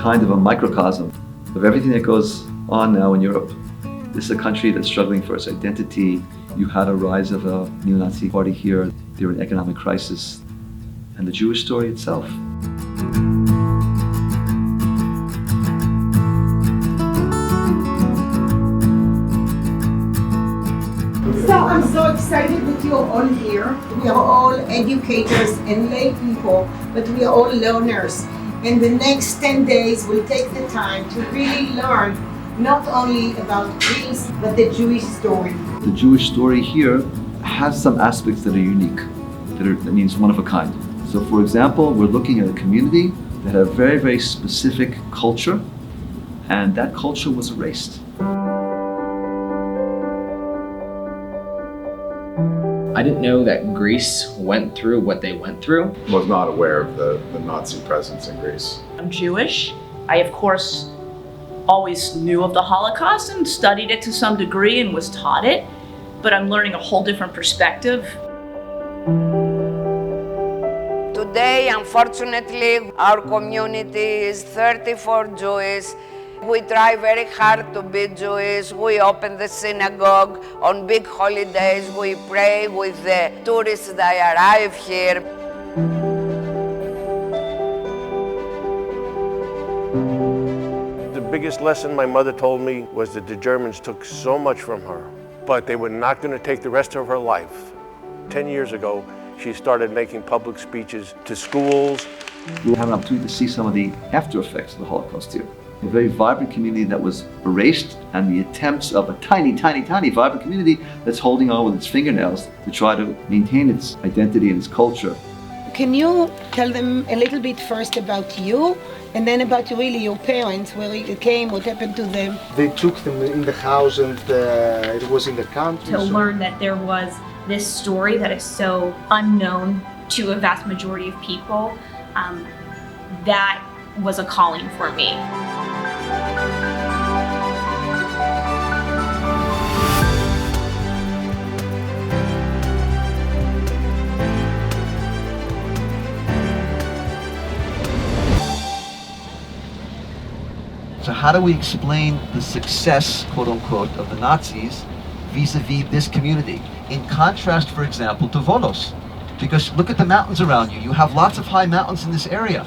kind of a microcosm of everything that goes on now in Europe. This is a country that's struggling for its identity. You had a rise of a neo-Nazi party here. They were in economic crisis. And the Jewish story itself. So I'm so excited that you're all here. We are all educators and lay people, but we are all learners. And the next 10 days we'll take the time to really learn not only about Greece, but the Jewish story. The Jewish story here has some aspects that are unique, that means one of a kind. So for example, we're looking at a community that had a very, very specific culture, and that culture was erased. I didn't know that Greece went through what they went through. Was not aware of the Nazi presence in Greece. I'm Jewish. I, of course, always knew of the Holocaust and studied it to some degree and was taught it, but I'm learning a whole different perspective. Today, unfortunately, our community is 34 Jewish. We try very hard to be Jewish. We open the synagogue on big holidays. We pray with the tourists that arrive here. The biggest lesson my mother told me was that the Germans took so much from her, but they were not going to take the rest of her life. 10 years ago, she started making public speeches to schools. We have an opportunity to see some of the after effects of the Holocaust here. A very vibrant community that was erased, and the attempts of a tiny, tiny, tiny vibrant community that's holding on with its fingernails to try to maintain its identity and its culture. Can you tell them a little bit first about you, and then about really your parents, where you came, what happened to them? They took them in the house, and it was in the country. To learn that there was this story that is so unknown to a vast majority of people, that was a calling for me. So how do we explain the success, quote unquote, of the Nazis vis-a-vis this community? In contrast, for example, to Volos. Because look at the mountains around you. You have lots of high mountains in this area.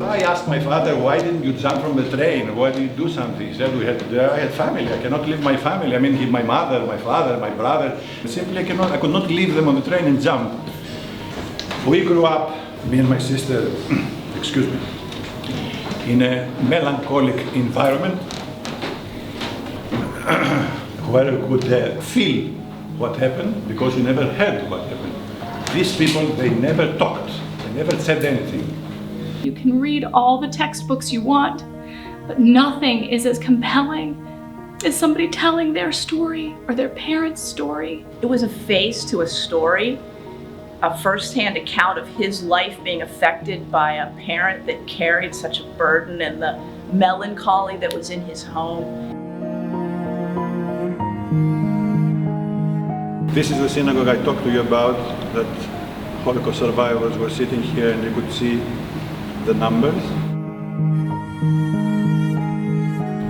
I asked my father, why didn't you jump from the train? Why didn't you do something? He said, I had family. I cannot leave my family. I mean, my mother, my father, my brother. Simply, I could not leave them on the train and jump. We grew up, me and my sister, excuse me, in a melancholic environment where we could feel what happened because we never heard what happened. These people, they never talked. They never said anything. You can read all the textbooks you want, but nothing is as compelling as somebody telling their story or their parents' story. It was a face to a story, a first-hand account of his life being affected by a parent that carried such a burden and the melancholy that was in his home. This is the synagogue I talked to you about, that Holocaust survivors were sitting here and they could see the numbers.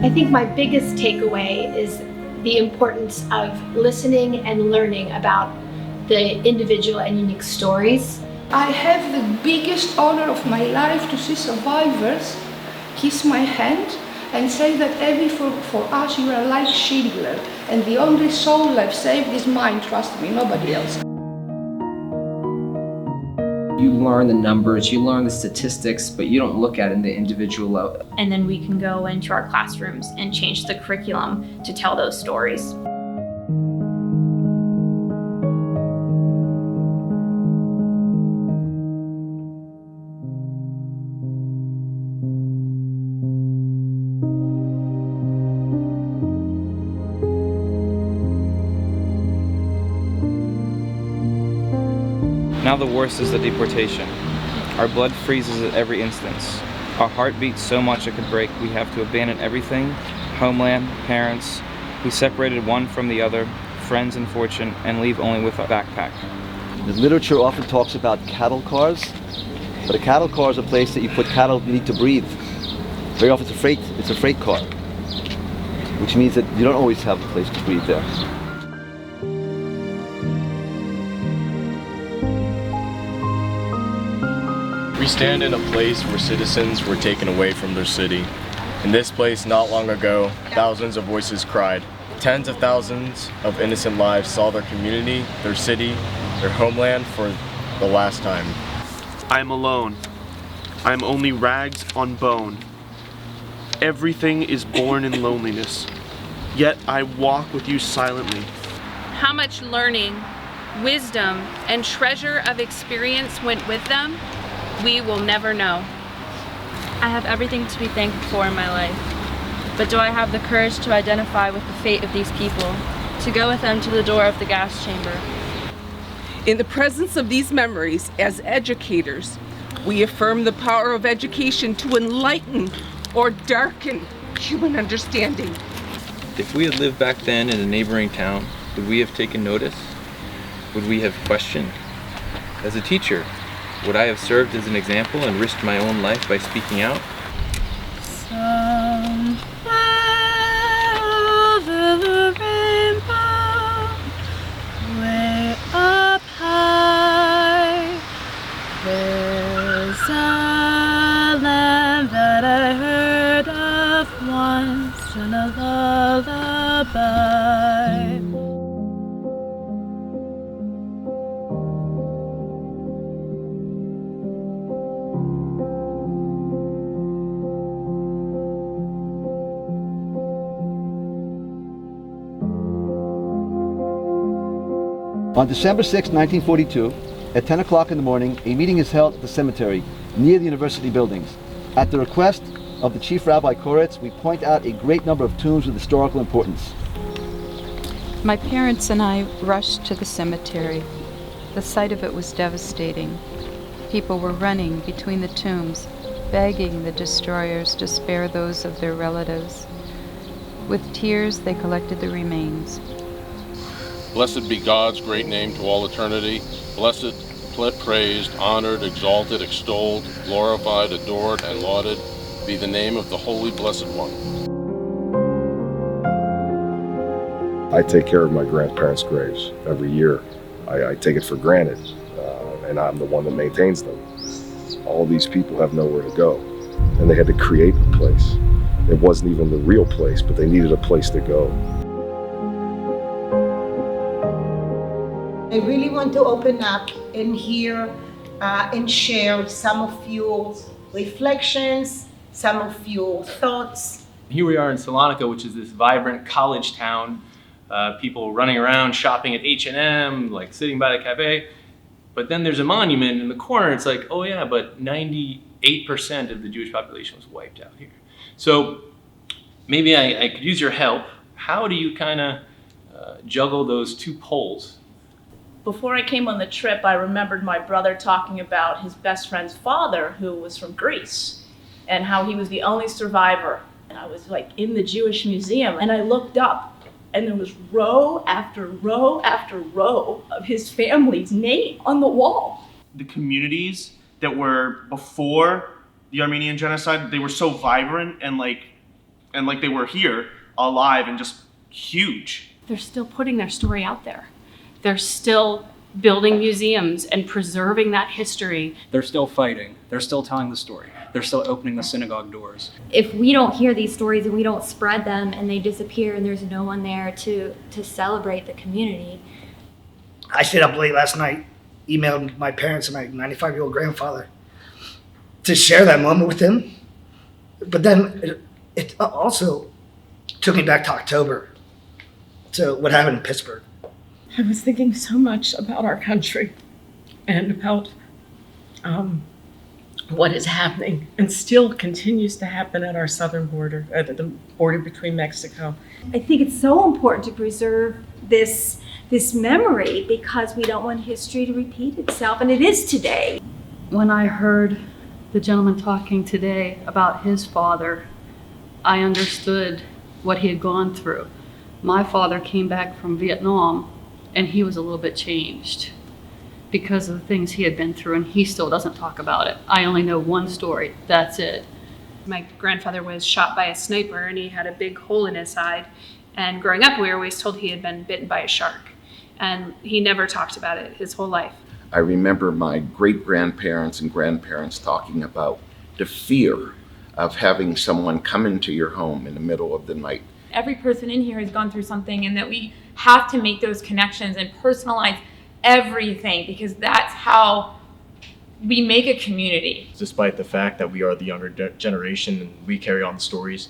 I think my biggest takeaway is the importance of listening and learning about the individual and unique stories. I have the biggest honor of my life to see survivors kiss my hand and say that Evie, for us you are like Schindler, and the only soul I've saved is mine, trust me, nobody else. You learn the numbers, you learn the statistics, but you don't look at it in the individual level. And then we can go into our classrooms and change the curriculum to tell those stories. Now the worst is the deportation. Our blood freezes at every instance. Our heart beats so much it could break. We have to abandon everything, homeland, parents. We separated one from the other, friends and fortune, and leave only with a backpack. The literature often talks about cattle cars, but a cattle car is a place that you put cattle that need to breathe. Very often it's a freight car, which means that you don't always have a place to breathe there. We stand in a place where citizens were taken away from their city. In this place, not long ago, thousands of voices cried. Tens of thousands of innocent lives saw their community, their city, their homeland for the last time. I am alone. I am only rags on bone. Everything is born in loneliness, yet I walk with you silently. How much learning, wisdom, and treasure of experience went with them, we will never know. I have everything to be thankful for in my life, but do I have the courage to identify with the fate of these people, to go with them to the door of the gas chamber? In the presence of these memories, as educators, we affirm the power of education to enlighten or darken human understanding. If we had lived back then in a neighboring town, would we have taken notice? Would we have questioned? As a teacher, would I have served as an example and risked my own life by speaking out? Somewhere over the rainbow, way up high, there's a land that I heard of once in a lullaby. On December 6, 1942, at 10 o'clock in the morning, a meeting is held at the cemetery near the university buildings. At the request of the Chief Rabbi Koretz, we point out a great number of tombs with historical importance. My parents and I rushed to the cemetery. The sight of it was devastating. People were running between the tombs, begging the destroyers to spare those of their relatives. With tears, they collected the remains. Blessed be God's great name to all eternity. Blessed, praised, honored, exalted, extolled, glorified, adored, and lauded be the name of the Holy Blessed One. I take care of my grandparents' graves every year. I take it for granted, and I'm the one that maintains them. All these people have nowhere to go, and they had to create a place. It wasn't even the real place, but they needed a place to go. I really want to open up and hear and share some of your reflections, some of your thoughts. Here we are in Salonika, which is this vibrant college town. People running around, shopping at H&M, like sitting by the cafe. But then there's a monument in the corner. It's like, oh yeah, but 98% of the Jewish population was wiped out here. So maybe I could use your help. How do you kind of juggle those two poles? Before I came on the trip, I remembered my brother talking about his best friend's father, who was from Greece, and how he was the only survivor. And I was like in the Jewish museum, and I looked up, and there was row after row after row of his family's name on the wall. The communities that were before the Armenian genocide, they were so vibrant and like they were here, alive and just huge. They're still putting their story out there. They're still building museums and preserving that history. They're still fighting. They're still telling the story. They're still opening the synagogue doors. If we don't hear these stories and we don't spread them and they disappear and there's no one there to celebrate the community. I stayed up late last night, emailed my parents and my 95-year-old grandfather to share that moment with him. But then it also took me back to October, to what happened in Pittsburgh. I was thinking so much about our country and about what is happening and still continues to happen at our southern border, at the border between Mexico. I think it's so important to preserve this memory because we don't want history to repeat itself, and it is today. When I heard the gentleman talking today about his father, I understood what he had gone through. My father came back from Vietnam and he was a little bit changed because of the things he had been through, and he still doesn't talk about it. I only know one story. That's it. My grandfather was shot by a sniper and he had a big hole in his side. And growing up, we were always told he had been bitten by a shark. And he never talked about it his whole life. I remember my great-grandparents and grandparents talking about the fear of having someone come into your home in the middle of the night. Every person in here has gone through something, and that we have to make those connections and personalize everything, because that's how we make a community. Despite the fact that we are the younger generation and we carry on the stories,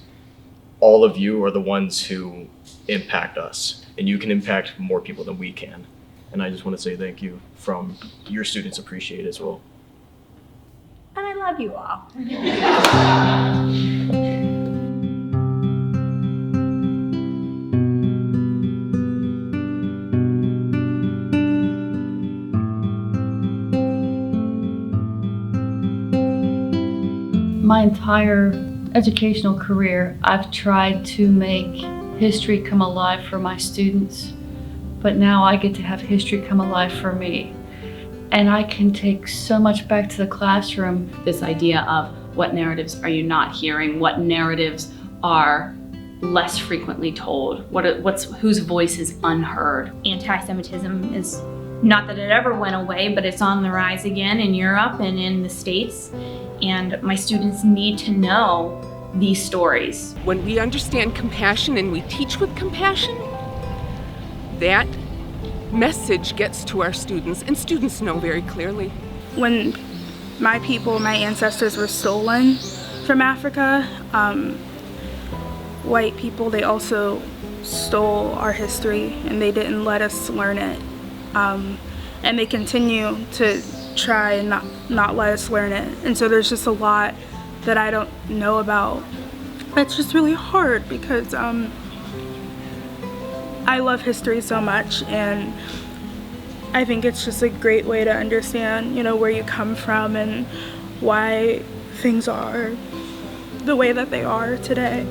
all of you are the ones who impact us, and you can impact more people than we can. And I just want to say thank you from your students. Appreciate it as well. And I love you all. My entire educational career, I've tried to make history come alive for my students, but now I get to have history come alive for me. And I can take so much back to the classroom. This idea of what narratives are you not hearing, what narratives are less frequently told, whose voice is unheard. Anti-Semitism is not that it ever went away, but it's on the rise again in Europe and in the States. And my students need to know these stories. When we understand compassion and we teach with compassion, that message gets to our students, and students know very clearly. When my people, my ancestors were stolen from Africa, white people, they also stole our history and they didn't let us learn it. And they continue to try and not let us learn it. And so there's just a lot that I don't know about. It's just really hard because I love history so much, and I think it's just a great way to understand, where you come from and why things are the way that they are today.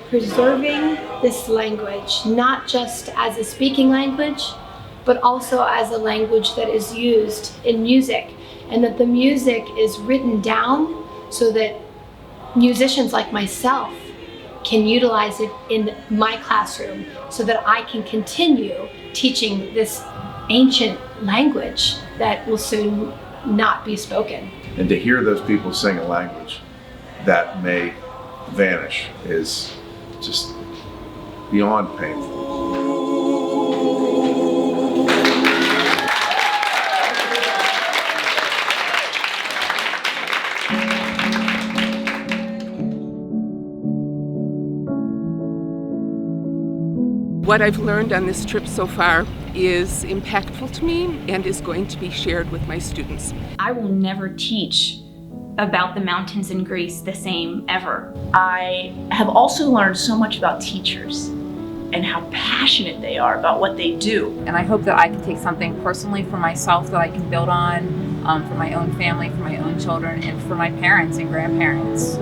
Preserving this language, not just as a speaking language, but also as a language that is used in music, and that the music is written down so that musicians like myself can utilize it in my classroom so that I can continue teaching this ancient language that will soon not be spoken. And to hear those people sing a language that may vanish is just beyond painful. What I've learned on this trip so far is impactful to me and is going to be shared with my students. I will never teach about the mountains in Greece the same ever. I have also learned so much about teachers and how passionate they are about what they do. And I hope that I can take something personally for myself that I can build on, for my own family, for my own children, and for my parents and grandparents.